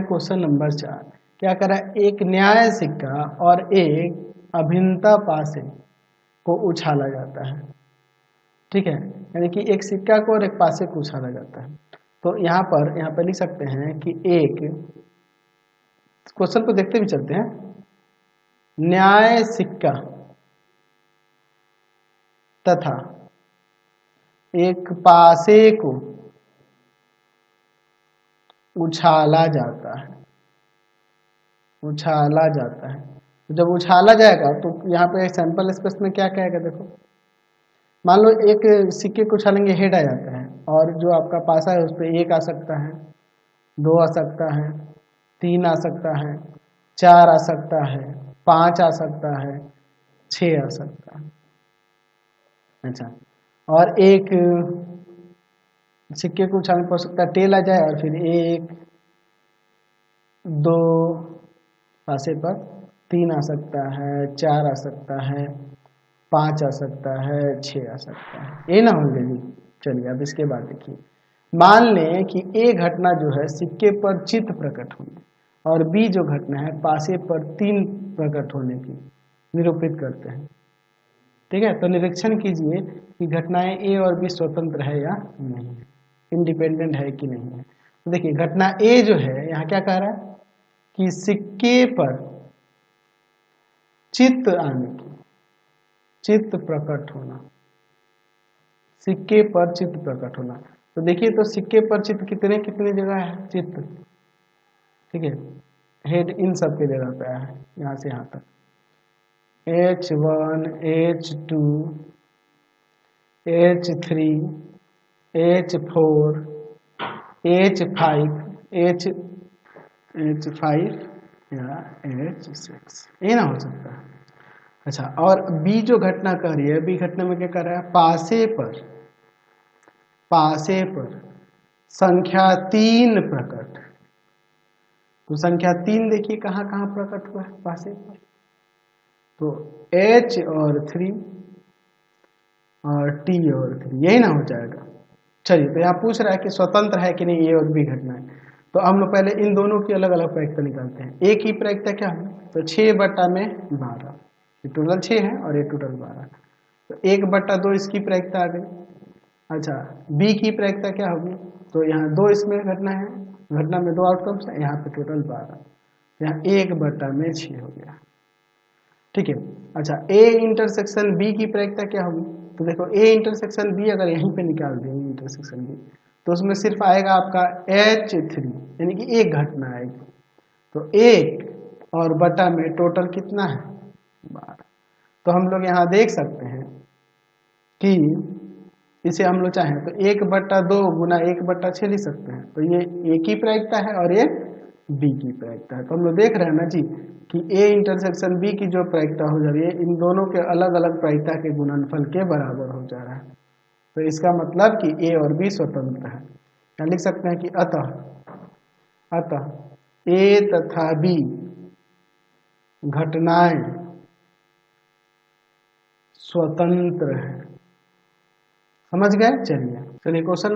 Question number 4। क्या करा, एक न्याय सिक्का और एक अभिन्नता पासे को उछाला जाता है। ठीक है, यानी कि एक सिक्का को और एक पासे को उछाला जाता है। तो यहाँ पर लिख सकते हैं कि एक, क्वेश्चन को देखते भी चलते हैं, न्याय सिक्का तथा एक पासे को उछाला जाता है। उछाला जाता है, तो जब उछाला जाएगा तो यहाँ पे सैंपल स्पेस में क्या कहेगा, देखो मान लो एक सिक्के को उछालेंगे, हेड आ जाता है, और जो आपका पासा है उस पर 1 आ सकता है, 2 आ सकता है, 3 आ सकता है, 4 आ सकता है, 5 आ सकता है, 6 आ सकता है। अच्छा, और एक सिक्के को उछालने पर सकता है टेल आ जाए, और फिर 1 2 पासे पर 3 आ सकता है, 4 आ सकता है, 5 आ सकता है, 6 आ सकता है। ये ना हो गई। चलिए अब इसके बाद देखिए, मान लें कि ए घटना जो है सिक्के पर चित्त प्रकट होने और बी जो घटना है पासे पर 3 प्रकट होने की निरूपित करते हैं। ठीक है, तो निरीक्षण कीजिए कि घटनाएं ए और बी स्वतंत्र है या नहीं है, इंडिपेंडेंट है कि नहीं है। तो देखिए घटना ए जो है यहाँ क्या कह रहा है कि सिक्के पर चित्त आने की, चित्त प्रकट होना, सिक्के पर चित्त प्रकट होना। तो देखिए, तो सिक्के पर चित्त कितने कितने जगह है चित्त। ठीक है, हेड इन सब के जगह पे है, यहाँ से यहाँ तक H1 H2 H3 H4 H5 H5 या H6, ये ना हो सकता है। अच्छा, और बी जो घटना कर रही है, बी घटना में क्या कर रहा है, पासे पर संख्या 3 प्रकट। तो संख्या 3 देखिए कहाँ कहाँ प्रकट हुआ है, पासे पर। तो H और 3 और T और 3, यही ना हो जाएगा। चलिए, तो यहाँ पूछ रहा है कि स्वतंत्र है कि नहीं ए और बी घटना है। तो हम लोग पहले इन दोनों की अलग अलग प्रायिकता निकालते हैं। ए की प्रायिकता क्या है, तो 6/12, ये टोटल 6 है और ये टोटल 12, तो 1/2 इसकी प्रायिकता आ गई। अच्छा, बी की प्रायिकता क्या होगी, तो यहाँ 2 इसमें घटना है, घटना में 2 आउटकम्स है, यहाँ पे टोटल 12, यहाँ 1/6 हो गया। ठीक है। अच्छा, ए इंटरसेक्शन बी की प्रायिकता क्या होगी, तो देखो ए इंटरसेक्शन बी अगर यहीं पे निकाल दें इंटरसेक्शन बी, तो उसमें सिर्फ आएगा आपका H3, यानी कि एक घटना आएगी। तो 1 और बटा में टोटल कितना है, 12। तो हम लोग यहाँ देख सकते हैं कि इसे हम लोग चाहें तो 1/2 गुना 1/6 लिख सकते हैं। तो ये ए की प्रायिकता है और ये बी की प्रायिकता है। तो हम लोग देख रहे हैं ना जी कि ए इंटरसेक्शन बी की जो प्रायिकता हो जा रही है, इन दोनों के अलग अलग प्रायिकता के गुणनफल के बराबर हो जा रहा है। तो इसका मतलब कि ए और बी स्वतंत्र है। यहाँ लिख सकते हैं कि अतः ए तथा बी घटनाएं स्वतंत्र है। समझ गए। चलिए क्वेश्चन